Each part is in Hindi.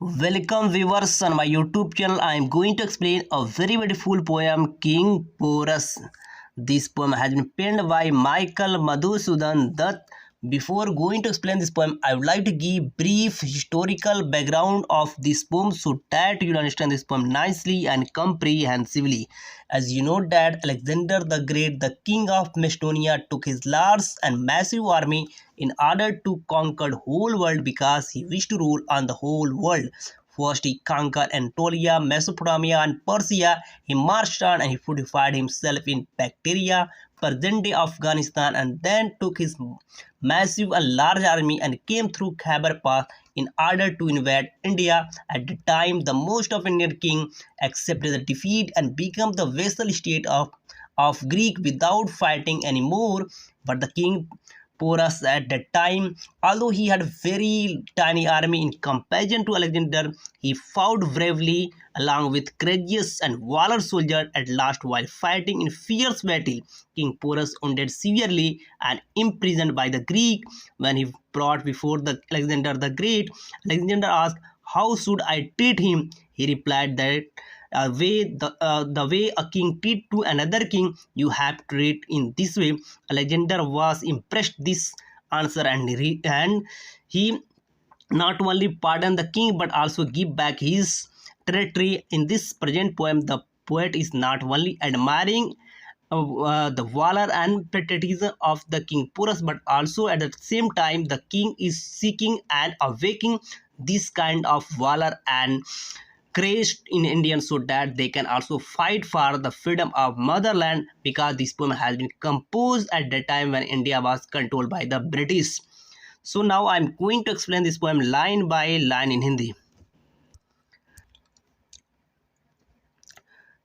Welcome viewers on my YouTube channel. I am going to explain a very beautiful poem, King Porus. This poem has been penned by Michael Madhusudan Dutt. Before going to explain this poem, I would like to give brief historical background of this poem so that you will understand this poem nicely and comprehensively. As you know that Alexander the Great, the king of Macedonia, took his large and massive army in order to conquer the whole world because he wished to rule on the whole world. First, he conquered Anatolia, Mesopotamia, and Persia. He marched on and he fortified himself in Bactria, present-day Afghanistan, and then took his massive and large army and came through Khyber Pass in order to invade India. At the time, the most of Indian king accepted the defeat and became the vassal state of Greek without fighting anymore. But the king Porus at that time, although he had a very tiny army in comparison to Alexander, he fought bravely along with courageous and valorous soldiers. At last, while fighting in fierce battle, King Porus wounded severely and imprisoned by the Greek. When he brought before the Alexander the Great, Alexander asked, "How should I treat him?" He replied that the way a king treat to another king, you have to treat in this way. Alexander was impressed this answer and he not only pardoned the king but also give back his territory. In this present poem, the poet is not only admiring the valor and patriotism of the King Porus, but also at the same time the king is seeking and awakening this kind of valor and courage in Indians so that they can also fight for the freedom of motherland, because this poem has been composed at the time when India was controlled by the British. So now I am going to explain this poem line by line in Hindi.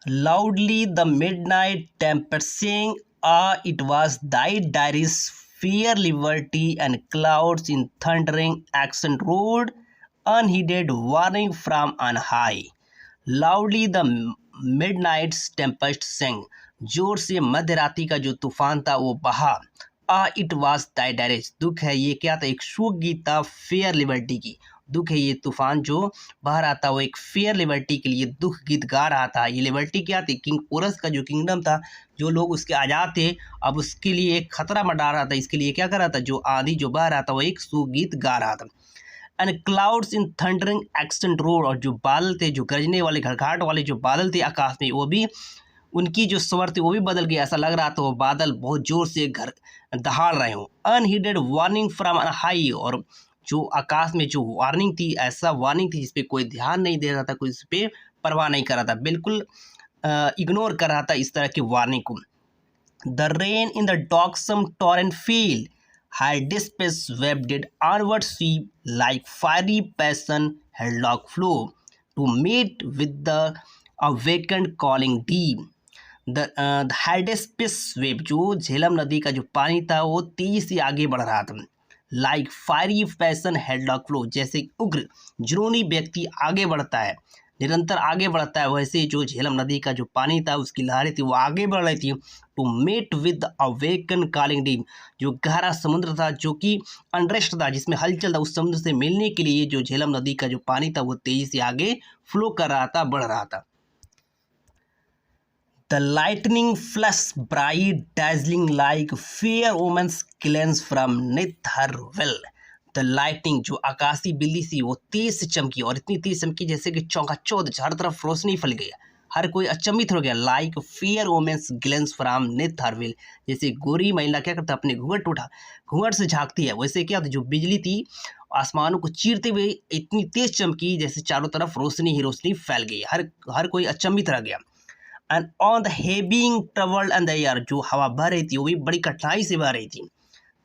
Loudly the midnight tempest sang, ah, it was thy diary's fair liberty, and clouds in thundering accent roared, unheeded warning from on high. Loudly the midnight tempest sang, जोर से मध्यरात्रि का जो तूफान था वो बहा। इट वाज दाई डायरेज, दुख है ये क्या था, एक शोक गीत था फेयर लिबर्टी की। दुख है ये तूफान जो बह रहा था वो एक फेयर लिबर्टी के लिए दुख गीत गा रहा था। ये लिबर्टी क्या थी, किंग पोरस का जो किंगडम था, जो लोग उसके आज़ाद थे, अब उसके लिए एक खतरा मंडरा रहा था। इसके लिए क्या कर रहा था, जो आंधी जो बह रहा था वो एक शोक गीत गा रहा था। And clouds in thundering accent road, और जो बादल थे, जो गरजने वाले घड़घाट वाले जो बादल थे आकाश में, वो भी उनकी जो स्वर थे वो भी बदल गया। ऐसा लग रहा था वो बादल बहुत जोर से घर दहाड़ रहे हों। अनहीडेड वार्निंग फ्रॉम अन हाई, और जो आकाश में जो वार्निंग थी, ऐसा वार्निंग थी जिसपे कोई ध्यान नहीं दे रहा था, कोई इस पर परवाह नहीं कर रहा था, बिल्कुल इग्नोर कर रहा था इस तरह की वार्निंग को। The rain in the darksome torrent fell, her dispatch web did onward sweep like fiery passion headlock flow to meet with the awakened calling deep. The Hydaspes wave, जो झेलम नदी का जो पानी था वो तेजी से आगे बढ़ रहा था। लाइक फायरी पैसन हेडलॉक फ्लो, जैसे उग्र जुनूनी व्यक्ति आगे बढ़ता है, निरंतर आगे बढ़ता है, वैसे जो झेलम नदी का जो पानी था उसकी लहरें थी वो आगे बढ़ रही थी। To met with awaken calling deep, जो गहरा समुद्र था, जो कि अनरेस्ट था, जिसमें हलचल था, उस समुद्र से मिलने के लिए जो झेलम नदी का जो पानी था वो तेजी से आगे फ्लो कर रहा था, बढ़ रहा था। The lightning flash bright dazzling like fair woman's glance from neath her well. The lightning, जो आकाशीय बिजली सी वो तेज से चमकी, और इतनी तेज चमकी जैसे कि चौंका-चौंध, चारों तरफ रोशनी फैल गई, हर कोई अचंभित हो गया। Like fair women's glance from neath her veil, जैसे गोरी महिला क्या करता है, अपने घूंघट से झांकती है, वैसे क्या था, जो बिजली थी आसमानों को चीरते हुए इतनी तेज चमकी जैसे चारों तरफ रोशनी ही रोशनी फैल गई, हर कोई अचंभित रह गया। And on the heaving troubled and the air, जो हवा बह रही थी वो भी बड़ी कठिनाई से बह रही थी।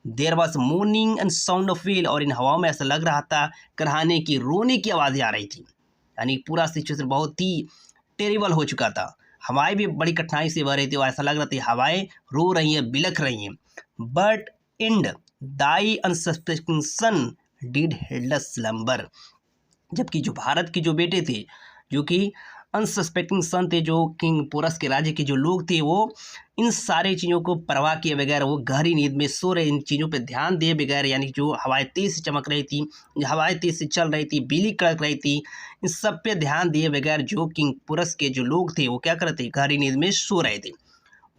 There was morning and sound of wail, और इन हवाओं में ऐसा लग रहा था कराहने की, रोने की आवाज़ें आ रही थी, यानी पूरा सिचुएशन बहुत ही टेरिबल हो चुका था। हवाएं भी बड़ी कठिनाई से बह रही थी और ऐसा लग रहा था हवाएं रो रही हैं, बिलख रही हैं। But Ind thy unsuspecting sons did headless slumber, जबकि जो भारत के जो बेटे थे, जो कि अनसस्पेक्टिंग सन थे, जो किंग पोरस के राज्य के जो लोग थे वो इन सारी चीज़ों को परवाह किए बगैर वो गहरी नींद में सो रहे, इन चीज़ों पे ध्यान दिए बगैर, यानी जो हवाएं तेज से चमक रही थी, हवाएं तेज से चल रही थी, बिजली कड़क रही थी, इन सब पे ध्यान दिए बगैर जो किंग पोरस के जो लोग थे वो क्या कर रहे थे, गहरी नींद में सो रहे थे।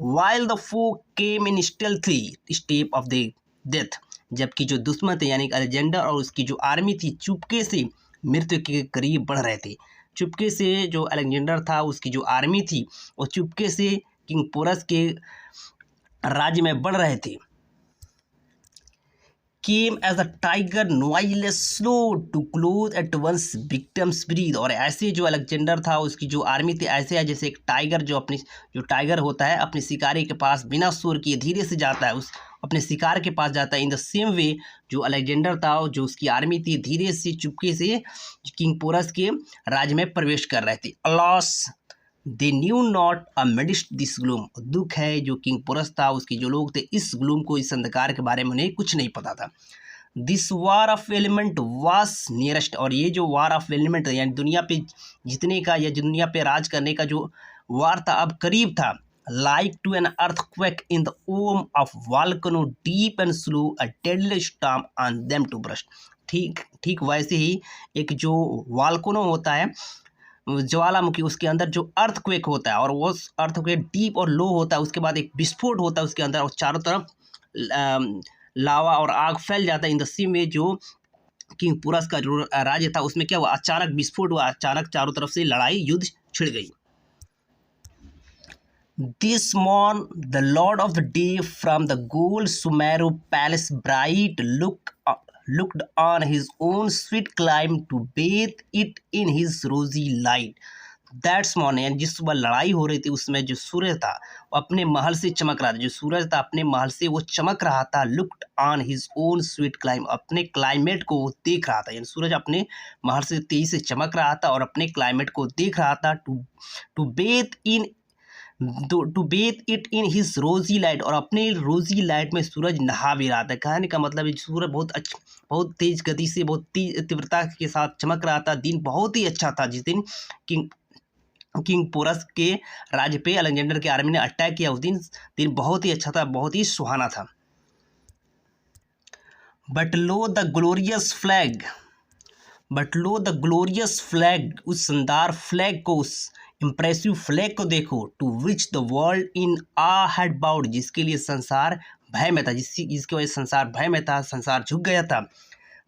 While the foe came in stealthy step of the death, जबकि जो दुश्मन थे यानी अलेक्जेंडर और उसकी जो आर्मी थी चुपके से मृत्यु के करीब बढ़ रहे थे। चुपके से जो अलेक्जेंडर था उसकी जो आर्मी थी वो चुपके से किंग पोरस के राज्य में बढ़ रहे थे। Came as a tiger noiseless slow to close at once victims breathe, और ऐसे जो अलेक्जेंडर था उसकी जो आर्मी थी ऐसे है जैसे एक टाइगर जो टाइगर होता है अपने शिकारी के पास बिना शोर किए धीरे से जाता है, उस अपने शिकार के पास जाता है। इन द सेम वे जो अलेक्जेंडर था जो उसकी आर्मी थी धीरे से चुपके से किंग पोरस के राज्य में प्रवेश कर रहे थे। Alas they knew not amidst this gloom, दुख है जो किंग पोरस था उसके जो लोग थे इस ग्लूम को, इस अंधकार के बारे में उन्हें कुछ नहीं पता था। दिस वार ऑफ एलिमेंट वास नियरेस्ट, और ये जो वार ऑफ एलिमेंट यानी दुनिया पे जीतने का या दुनिया पे राज करने का जो वार था अब करीब था। Like to an earthquake in the womb of volcano deep and slow a deadly storm on them to burst, ठीक ठीक वैसे ही एक जो वॉल्केनो होता है ज्वालामुखी, उसके अंदर जो अर्थक्वेक होता है और वो अर्थक्वेक डीप और लो होता है, उसके बाद एक विस्फोट होता है उसके अंदर और चारों तरफ लावा और आग फैल जाता है। इन द सेम वे जो किंग पोरस का जो राज्य था उसमें क्या हुआ, अचानक विस्फोट हुआ, अचानक चारों तरफ से लड़ाई युद्ध छिड़ गई। This morn the lord of the day from the gold Sumeru palace bright looked on his own sweet climb to bathe it in his rosy light. That's morning, यानी जिस सुबह लड़ाई हो रही थी उसमें जो सूरज था वो अपने महल से चमक रहा था, जो सूरज था अपने महल से वो चमक रहा था। Looked on his own sweet climb, अपने क्लाइमेट को वो देख रहा था, यानी सूरज अपने महल से तेजी से चमक रहा था और अपने क्लाइमेट को देख रहा था। To bathe it in his rosy light, और अपने रोजी लाइट में सूरज नहा भी रहा था। कहने का मतलब है सूरज बहुत तेज गति से बहुत तीव्रता के साथ चमक रहा था। दिन बहुत ही अच्छा था जिस दिन किंग पोरस के राज्य पे अलेक्जेंडर की आर्मी ने अटैक किया, उस दिन बहुत ही अच्छा था, बहुत ही सुहाना था। But lo the glorious flag, उस शानदार फ्लैग को, उस इम्प्रेसिव फ्लैग को देखो। To which the world in awe had bowed, जिसके लिए संसार भय में था, जिसकी वजह से संसार भय में था, संसार झुक गया था।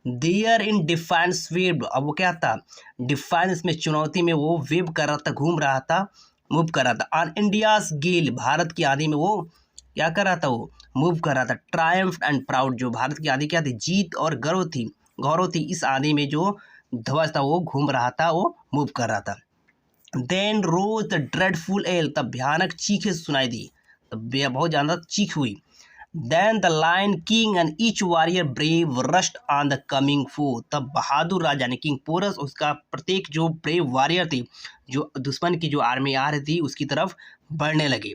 देयर इन डिफेंस वेव, अब वो क्या था, डिफेंस में चुनौती में वो वेव कर रहा था, घूम रहा था, मूव कर रहा था। ऑन इंडियाज गेल, भारत की आंधी में वो क्या कर रहा था, वो मूव कर रहा था। ट्रायम्फ एंड प्राउड, जो भारत की आंधी क्या थी, जीत और गौरव थी। इस आंधी में जो ध्वज था वो घूम रहा था, वो मूव कर रहा था। Then rose the dreadful yell, तब भयानक चीखें सुनाई दी, तब बहुत ज़्यादा चीख हुई। Then the Lion King and each warrior brave rushed on the coming foe, तब बहादुर राजा ने किंग पोरस उसका प्रत्येक जो ब्रेव वॉरियर थे, जो दुश्मन की जो आर्मी आ रही थी उसकी तरफ बढ़ने लगे।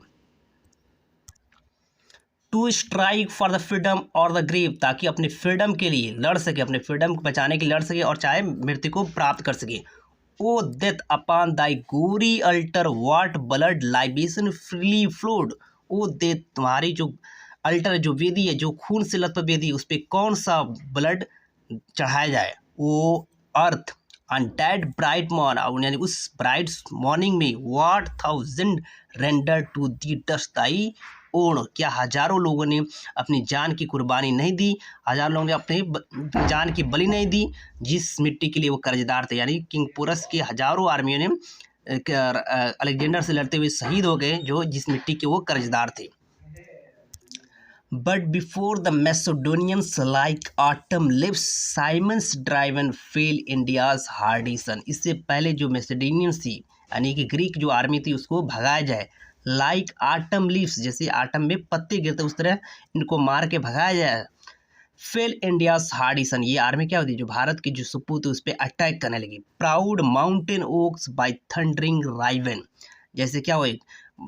To strike for the freedom or the grave, ताकि अपने फ्रीडम के लिए लड़ सके, अपने फ्रीडम को बचाने के लिए लड़ सके और चाहे मृत्यु को प्राप्त कर सके। O death upon thy gory altar what blood libation freely flowed, O death तुम्हारी जो अल्टर जो वेदी है, जो खून से लथपथ वेदी, उस पर कौन सा ब्लड चढ़ाया जाए। वो earth on that bright morn, यानी उस ब्राइट मॉर्निंग में what thousand render to the dust thy own, क्या हजारों लोगों ने अपनी जान की कुर्बानी नहीं दी, हजारों लोगों ने अपनी जान की बलि नहीं दी जिस मिट्टी के लिए वो कर्जदार थे। यानी किंग पोरस के हजारों आर्मियों ने अलेक्जेंडर से लड़ते हुए शहीद हो गए जो जिस मिट्टी के वो कर्जदार थे। But before the Macedonians like autumn leaves, Simon's driven fail India's hardy son, इससे पहले जो मैसेडोनियंस थी यानी कि ग्रीक जो आर्मी थी उसको भगाया जाए। लाइक आटम लीव्स, जैसे आटम में पत्ते गिरते उस तरह इनको मार के भगाया जाए। फेल इंडियाज हार्डी सन, ये आर्मी क्या होती है, जो भारत की जो सपूत है उस पर अटैक करने लगी। Proud mountain oaks by thundering riven, जैसे क्या हुआ,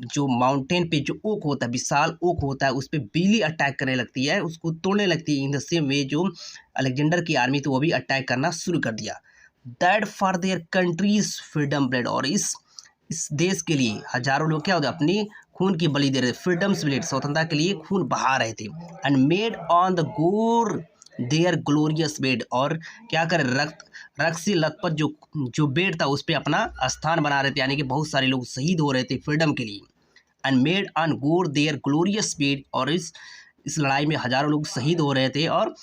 जो माउंटेन पे जो ओक होता है, विशाल ओक होता है, उस पर बिजली अटैक करने लगती है, उसको तोड़ने लगती है। इन द सेम वे जो अलेक्जेंडर की आर्मी थी वो भी अटैक करना शुरू कर दिया। That for their countries freedom blade, और इस इस देश के लिए हजारों लोग क्या होते अपनी खून की बलि दे रहे थे, फ्रीडम्स ब्लेड स्वतंत्रता के लिए खून बहा रहे थे। एंड मेड ऑन द गोर देयर ग्लोरियस बेड, और क्या करे रक्त से लथपथ जो जो बेड था उस पर अपना स्थान बना रहे थे, यानी कि बहुत सारे लोग शहीद हो रहे थे फ्रीडम के लिए। एंड मेड ऑन गोर देयर ग्लोरियस बेड, और इस लड़ाई में हजारों लोग शहीद हो रहे थे और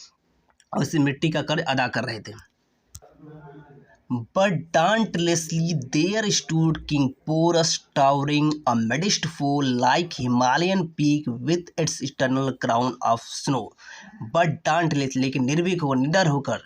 इस मिट्टी का कर अदा कर रहे थे। But dauntlessly there stood King Porus, towering amidst foe like Himalayan peak with its eternal crown of snow. But dauntless, लेकिन निर्भीक होकर निडर होकर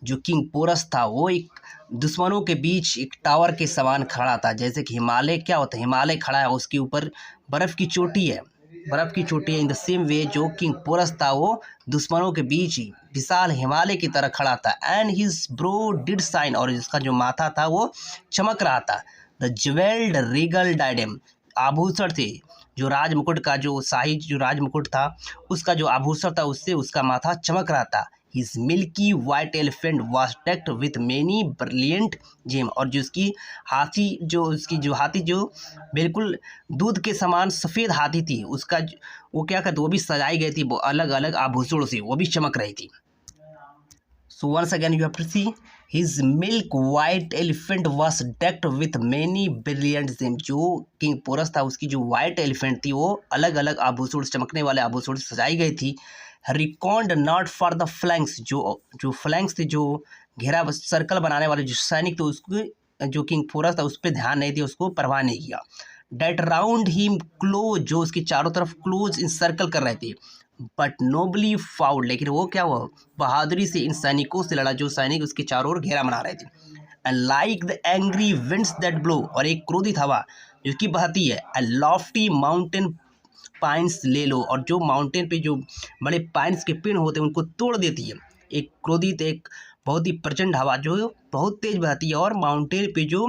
जो किंग पोरस था वो एक दुश्मनों के बीच एक टावर के समान खड़ा था। जैसे कि हिमालय क्या होता है, हिमालय खड़ा है उसके ऊपर बर्फ़ की चोटी है, बर्फ़ की चोटी है। इन द सेम वे जो किंग पोरस था वो दुश्मनों के बीच ही विशाल हिमालय की तरह खड़ा था। And his brow did shine, और इसका जो माथा था वो चमक रहा था। द ज्वेल्ड रीगल डायडेम, आभूषण थे जो राजमुकुट का जो शाही जो राजमुकुट था उसका जो आभूषण था उससे उसका माथा चमक रहा था। His milky white elephant was decked with many brilliant gems, और जो उसकी जो हाथी जो बिल्कुल दूध के समान सफ़ेद हाथी थी उसका वो क्या कहते वो भी सजाई गई थी, वो अलग अलग आभूषणों से वो भी चमक रही थी। So once again you have to see his milk white elephant was decked with many brilliant gems। जो किंग पोरस था उसकी जो वाइट एलिफेंट थी वो अलग अलग आभूषण चमकने वाले आभूषण से सजाई गई थी। Record not for the flanks, जो फ्लैंक्स थे जो घेरा सर्कल बनाने वाले जो सैनिक थे उसको जो किंग पोरस था उस पर ध्यान नहीं दिया, उसको परवाह नहीं किया। डेट राउंड हिम क्लोज, जो उसके चारों तरफ क्लोज इन सर्कल कर रहे थे। बट नोबली फाउड, लेकिन वो क्या हुआ बहादुरी से इन सैनिकों से लड़ा जो सैनिक उसके चारों ओर घेरा बना रहे थे। And like the angry winds that blow, और एक क्रोधित हवा जो कि बहती है। एंड लॉफ्टी माउंटेन पाइन्स ले लो, और जो माउंटेन पे जो बड़े पाइन्स के पेड़ होते हैं उनको तोड़ देती है। एक क्रोधित एक बहुत ही प्रचंड हवा जो बहुत तेज बहती है और माउंटेन पे जो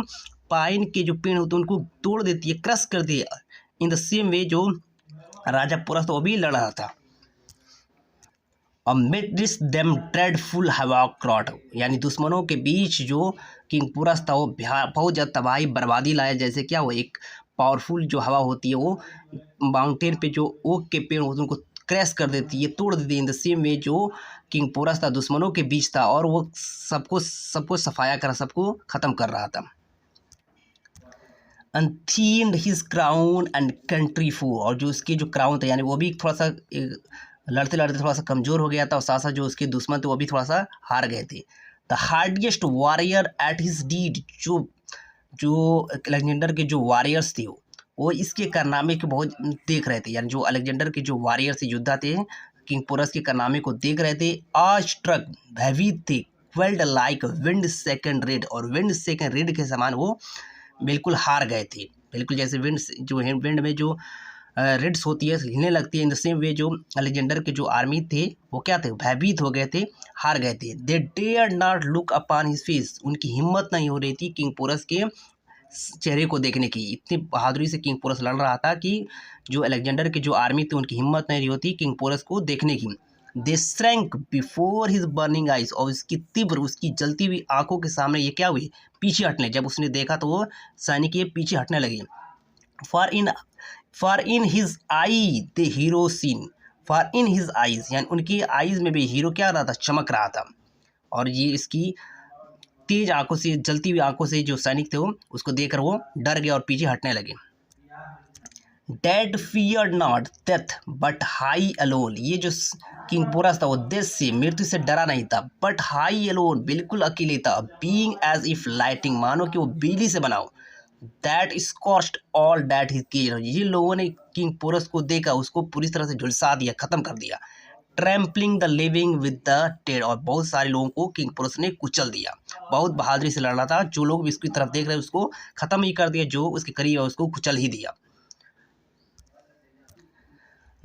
पाइन के जो पेड़ होते हैं उनको तोड़ देती है, क्रश कर दी है। इन द सेम वे जो राजा पोरस था वो भी लड़ रहा था। Amidst them dreadful havoc rot, यानी दुश्मनों के बीच जो किंग पोरस था वो बहुत ज़्यादा तबाही बर्बादी लाया। जैसे क्या वो एक पावरफुल जो हवा होती है वो माउंटेन पे जो ओक के पेड़ होते हैं उनको क्रैश कर देती है, तोड़ देती है। इन द सेम वे जो किंग पोरस था दुश्मनों के बीच था और वो सबको सफाया कर सबको ख़त्म कर रहा था। अनथीम्ड हिज क्राउन एंड कंट्री फू, और जो उसके जो क्राउन था यानी वो भी थोड़ा सा लड़ते लड़ते थोड़ा सा कमज़ोर हो गया था, और साथ साथ जो उसके दुश्मन थे वो भी थोड़ा सा हार गए थे। The hardiest warrior at his deed, जो अलेक्जेंडर के जो वॉरियर्स थे वो इसके कारनामे के बहुत देख रहे थे, यानी जो अलेक्जेंडर के जो वॉरियर्स योद्धा थे किंग पोरस के कारनामे को देख रहे थे। आज ट्रक भयभीत थे। Quailed like wind second red, और विंड सेकंड रेड के समान वो बिल्कुल हार गए थे। बिल्कुल जैसे विंड में जो रेड्स होती है हिलने लगती है, इन द सेम वे जो अलेक्जेंडर के जो आर्मी थे वो क्या थे भयभीत हो गए थे, हार गए थे। They dare not look upon his face, उनकी हिम्मत नहीं हो रही थी किंग पोरस के चेहरे को देखने की। इतनी बहादुरी से किंग पोरस लड़ रहा था कि जो अलेक्जेंडर के जो आर्मी थी उनकी हिम्मत नहीं रही होती किंग पोरस को देखने की। They shrank before his burning eyes, और उसकी तीव्र उसकी जलती हुई आंखों के सामने ये क्या हुई पीछे हटने, जब उसने देखा तो वो सैनिक ये पीछे हटने लगे। For in his eye the hero seen, for in his eyes यानी उनकी आइज में भी हीरो क्या रहा था चमक रहा था। और ये इसकी तेज आंखों से जलती हुई आंखों से जो सैनिक थे वो उसको देखकर वो डर गए और पीछे हटने लगे। Dead feared not death but high alone, ये जो किंग पोरस था वो डेथ से मृत्यु से डरा नहीं था, बट हाई अलोन बिल्कुल अकेले था। बीइंग एज इफ लाइटिंग, मानो कि वो बिजली से बनाओ। दैट स्कॉर्च्ड ऑल दैट हिज किल, ये लोगों ने किंग पोरस को देखा उसको पूरी तरह से झुलसा दिया, खत्म कर दिया। Trampling the living with the dead, और बहुत सारे लोगों को किंग पोरस ने कुचल दिया। बहुत बहादुरी से लड़ रहा था, जो लोग भी इसकी तरफ देख रहे हैं उसको खत्म ही कर दिया, जो उसके करीब है उसको कुचल ही दिया।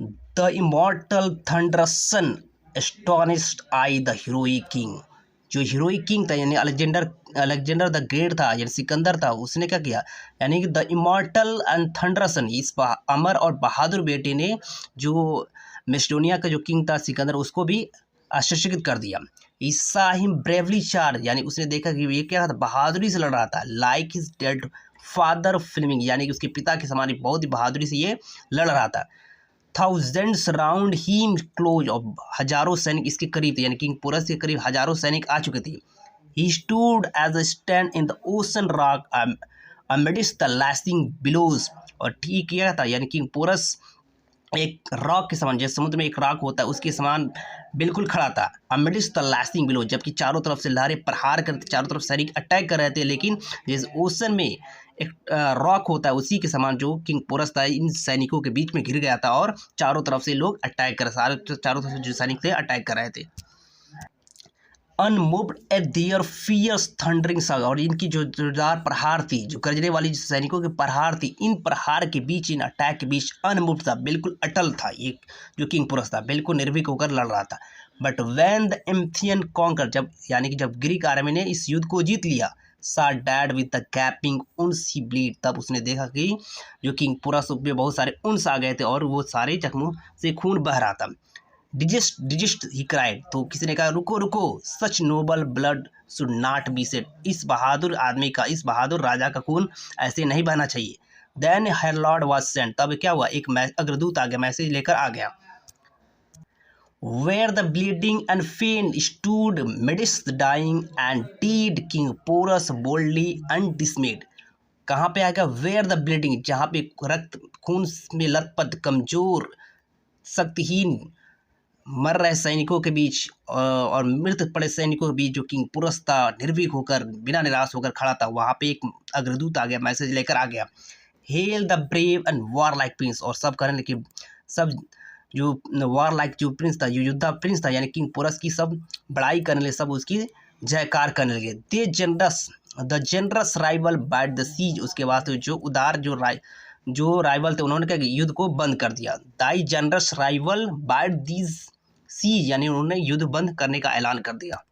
The immortal thunder's son astonished eyed the heroic king, जो हीरोइक किंग था यानी अलेक्जेंडर द ग्रेट था यानी सिकंदर था, उसने क्या किया यानी कि द इमॉर्टल एंड थंडरसन, इस अमर और बहादुर बेटे ने जो मैसिडोनिया का जो किंग था सिकंदर उसको भी आश्चर्यचकित कर दिया। ईसा हिम ब्रेवली चार्ज, यानी उसने देखा कि ये क्या था बहादुरी से लड़ रहा था। Like his dead father filming, यानी कि उसके पिता के समान ही बहुत ही बहादुरी से ये लड़ रहा था। थाउजेंड्स राउंड हिम क्लोज, और हजारों सैनिक इसके करीब थे, यानी किंग पोरस के करीब हजारों सैनिक आ चुके थे। He stood as a stand in the ocean rock amidst the lashing billows, और ठीक किया था, यानी किंग पोरस एक रॉक के समान, जैसे समुद्र में एक रॉक होता है उसके समान बिल्कुल खड़ा था। अमिडिस्ट द लैशिंग बिलो, जबकि चारों तरफ से लहरें प्रहार करते, चारों तरफ सैनिक अटैक कर रहे थे, लेकिन जैसे ओशन में एक रॉक होता है उसी के समान जो किंग पोरस था इन सैनिकों के बीच में घिर गया था, और चारों तरफ से लोग अटैक कर, चारों तरफ से जो सैनिक थे अटैक कर रहे थे। Unmoved at their fierce thundering sag, और इनकी जो जोरदार प्रहार थी, जो गरजने वाली जो सैनिकों की प्रहार थी, इन प्रहार के बीच, इन अटैक के बीच अनमूव्ड था, बिल्कुल अटल था ये जो किंग पोरस था, बिल्कुल निर्भीक होकर लड़ रहा था। बट व्हेन द एम्फियन कॉन्कर, जब यानी कि जब ग्रीक आर्मी ने इस युद्ध को जीत लिया, सा डैड विद द गैपिंग उन्स ही ब्लीड, तब उसने देखा कि जो किंग पोरस में बहुत सारे उन्स आ गए थे और वो सारे जख्मों से खून बह रहा था। डिजिस्ट डिजिस्ट ही क्राइड, तो किसी ने कहा रुको रुको, such noble blood should not be shed, इस बहादुर आदमी का, इस बहादुर राजा का खून ऐसे नहीं बहना चाहिए। देन हेरलॉर्ड वाज सेंट, तब क्या हुआ, एक अग्रदूत आ गया, मैसेज लेकर आ गया। Where the bleeding and faint stood midst the dying and dead King Porus boldly undismayed, कहाँ पे आएगा, वेयर द ब्लीडिंग, जहाँ पे रक्त खून में लथपथ कमजोर शक्तिहीन मर रहे सैनिकों के बीच और मृत पड़े सैनिकों के बीच जो किंग पोरस था निर्भीक होकर बिना निराश होकर खड़ा था, वहाँ पे एक अग्रदूत आ गया, मैसेज लेकर आ गया। Hello the brave and war like Prince, और सब कहने लगे, सब जो वॉर लाइक जो प्रिंस था, जो योद्धा प्रिंस था, यानी किंग पोरस की सब बड़ाई करने लगे, सब उसकी जयकार करने लगे। The generous the generous rival bade the cease, उसके बाद जो उदार जो राइवल थे उन्होंने क्या युद्ध को बंद कर दिया। Thy generous rival bade these cease, यानी उन्होंने युद्ध बंद करने का ऐलान कर दिया।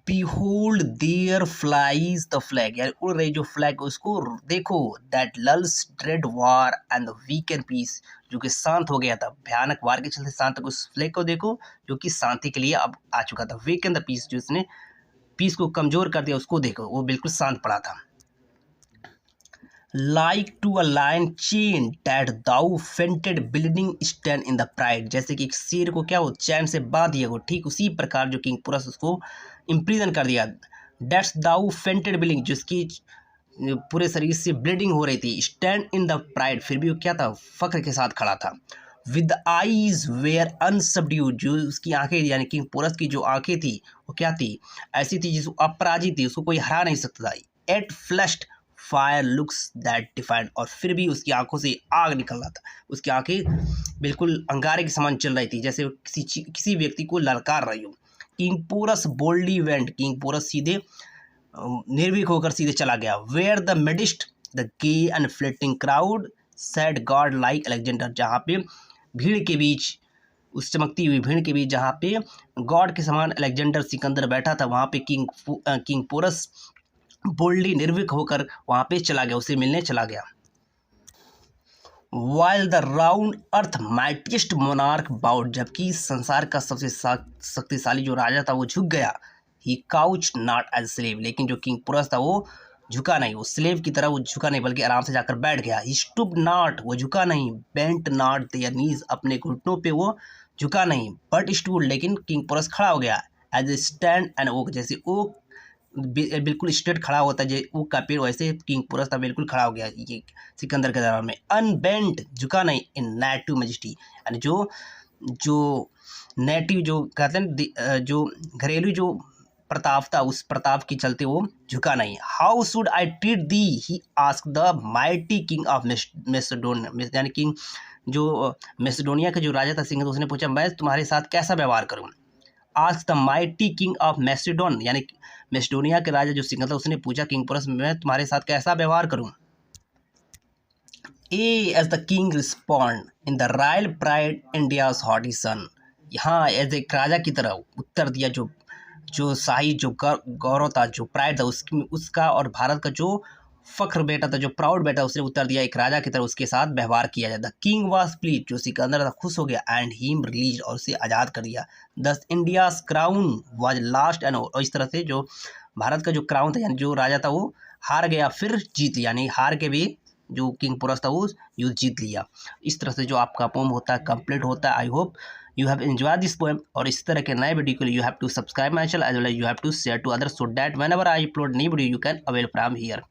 Behold there flies the flag, यानी उड़ रही जो फ्लैग उसको देखो। That lulls dread war and the weakened peace, जो कि शांत हो गया था भयानक वार के चलते शांत, उस फ्लैग को देखो जो कि शांति के लिए अब आ चुका था। Weaken the peace, जो इसने पीस को कमजोर कर दिया, उसको देखो वो बिल्कुल शांत पड़ा था। Like to a lion chain that thou fainted bleeding stand in the pride, जैसे कि एक शेर को क्या हो चैन से बांध दिया वो, ठीक उसी प्रकार जो किंग पोरस उसको इम्प्रिजन कर दिया। That's thou fainted bleeding, जिसकी पूरे शरीर से ब्लीडिंग हो रही थी। स्टैंड इन द प्राइड, फिर भी वो क्या था, फख्र के साथ खड़ा था। विद आईज वेयर अनसब्ड्यूड, जो उसकी आंखें यानी किंग पोरस की जो आंखें थी वो क्या थी, ऐसी थी जिसको अपराजित थी, उसको कोई हरा नहीं सकता था। At flashed fire looks that defined, और फिर भी उसकी आंखों से आग निकल रहा था, उसकी आंखें बिल्कुल अंगारे के समान चल रही थी, जैसे किसी व्यक्ति को ललकार रही हो। King Porus boldly went, king Porus सीधे निर्भीक होकर सीधे चला गया। Where the midst the gay and flitting crowd said god like Alexander, जहाँ पे भीड़ के बीच, उस चमकती हुई भीड़ के बीच जहाँ पे गॉड के समान अलेक्जेंडर सिकंदर बैठा था, वहाँ पे किंग पोरस बोल्डली निर्भीक होकर वहाँ पे चला गया, उसे मिलने चला गया। While the round earth mightiest monarch bowed, जबकि संसार का सबसे शक्तिशाली जो राजा था वो झुक गया। ही काउच नॉट एज स्लेव, लेकिन जो किंग पोरस था वो झुका नहीं, वो स्लेव की तरह वो झुका नहीं, बल्कि आराम से जाकर बैठ गया। ही स्टूप नॉट, वो झुका नहीं। बेंट नॉट देयर नीज, अपने घुटनों पे वो झुका नहीं। बट स्टूड, लेकिन किंग पोरस खड़ा हो गया। As a stand and oak, जैसे ओक बिल्कुल स्ट्रेट खड़ा होता है ओक का पेड़, वैसे किंग पोरस था बिल्कुल खड़ा हो गया ये सिकंदर के दरबार में। अनबेंट, झुका नहीं। इन नेटिव मैजेस्टी, यानी जो नेटिव जो कहते हैं जो घरेलू जो प्रताप था, उस प्रताप के चलते वो झुका नहीं। How should I treat the, he ask the mighty king of Macedonia, यानी किंग जो मैसेडोनिया का जो राजा था सिंह, उसने पूछा मैं तुम्हारे साथ कैसा व्यवहार करूँ। Ask the mighty king of Macedon, यानी मैसेडोनिया के राजा जो सिंह था उसने पूछा किंग पोरस मैं तुम्हारे साथ कैसा व्यवहार करूँ। As the king respond in the royal pride India's haughty son, यहाँ एज एक राजा की तरह उत्तर दिया, जो शाही जो गौरव था, जो प्राइड था उसका और भारत का जो फख्र बेटा था, जो प्राउड बेटा, उसने उत्तर दिया, एक राजा की तरह उसके साथ व्यवहार किया जाता। किंग वाज प्लीज, जो सिकंदर था खुश हो गया, एंड हिम रिलीज, और उसे आज़ाद कर दिया। दस India's crown was last and, और इस तरह से जो भारत का जो क्राउन था यानी जो राजा था वो हार गया फिर जीत लिया, यानी हार के भी जो किंग पोरस था वो युद्ध जीत लिया। इस तरह से जो आपका पोम होता है कंप्लीट होता है। I hope you have enjoy this poem, और इस तरह के नए वीडियो के लिए you have to subscribe my channel as well as you have to share to others, so that whenever I upload new video you can avail from here.